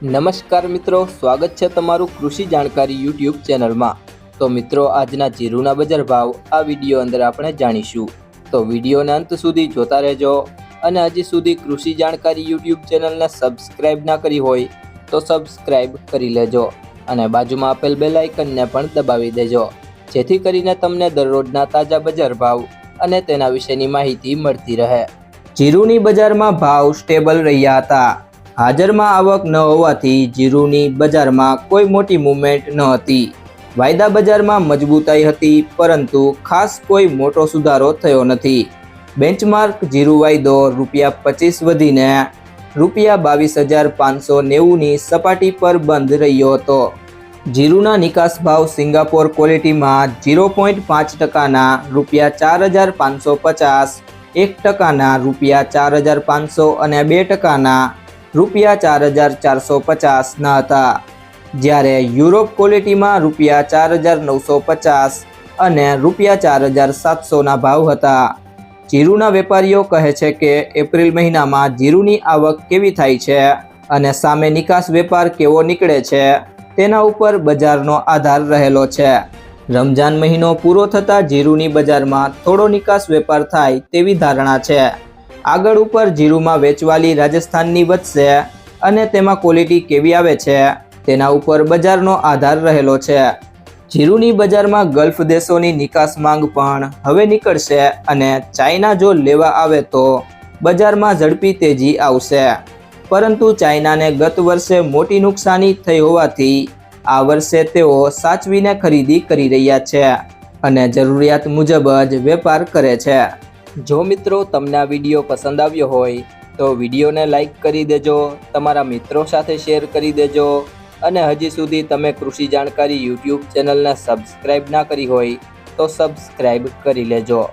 નમસ્કાર મિત્રો, સ્વાગત છે તમારું કૃષિ જાણકારી યુટ્યુબ ચેનલમાં। તો મિત્રો, આજના જીરુના બજાર ભાવ આ વિડીયો અંદર આપણે જાણીશું, તો વિડીયોને અંત સુધી જોતા રહેજો। અને હજી સુધી કૃષિ જાણકારી યુટ્યુબ ચેનલને સબસ્ક્રાઇબ ના કરી હોય તો સબસ્ક્રાઇબ કરી લેજો અને બાજુમાં આપેલ બેલ આઇકનને પણ દબાવી દેજો, જેથી કરીને તમને દરરોજના તાજા બજાર ભાવ અને તેના વિશેની માહિતી મળતી રહે। જીરુની બજારમાં ભાવ સ્ટેબલ રહ્યા હતા। હાજરમાં આવક ન હોવાથી જીરુની બજારમાં કોઈ મોટી મૂવમેન્ટ ન હતી। વાયદા બજારમાં મજબૂતાઈ હતી, પરંતુ ખાસ કોઈ મોટો સુધારો થયો નથી। બેન્ચમાર્ક જીરુ વાયદો ₹25 વધીને ₹22,590ની સપાટી પર બંધ રહ્યો હતો। જીરુના નિકાસ ભાવ સિંગાપોર ક્વોલિટીમાં 0.5%ના ₹4,550, 1%ના ₹4,500 અને 2%ના ₹4,450 હતા, જ્યારે યુરોપ ક્વોલિટીમાં ₹4,950 અને ₹4,700ના ભાવ હતા। જીરુના વેપારીઓ કહે છે કે એપ્રિલ મહિનામાં જીરુની આવક કેવી થાય છે અને સામે નિકાસ વેપાર કેવો નીકળે છે તેના ઉપર બજારનો આધાર રહેલો છે। રમજાન મહિનો પૂરો થતાં જીરુની બજારમાં થોડો નિકાસ વેપાર થાય તેવી ધારણા છે। આગળ ઉપર જીરુમાં વેચવાલી રાજસ્થાનની વધશે અને તેમાં ક્વોલિટી કેવી આવે છે તેના ઉપર બજારનો આધાર રહેલો છે। જીરુની બજારમાં ગલ્ફ દેશોની નિકાસ માંગ પણ હવે નીકળશે અને ચાઇના જો લેવા આવે તો બજારમાં ઝડપી તેજી આવશે, પરંતુ ચાઇનાને ગત વર્ષે મોટી નુકસાની થઈ હોવાથી આ વર્ષે તેઓ સાચવીને ખરીદી કરી રહ્યા છે અને જરૂરિયાત મુજબ જ વેપાર કરે છે। જો મિત્રો તમને આ વિડીયો પસંદ આવ્યો હોય તો વિડીયોને લાઈક કરી દેજો, તમારા મિત્રો સાથે શેર કરી દેજો અને હજી સુધી તમે કૃષિ જાણકારી યુટ્યુબ ચેનલને સબસ્ક્રાઇબ ના કરી હોય તો સબસ્ક્રાઇબ કરી લેજો।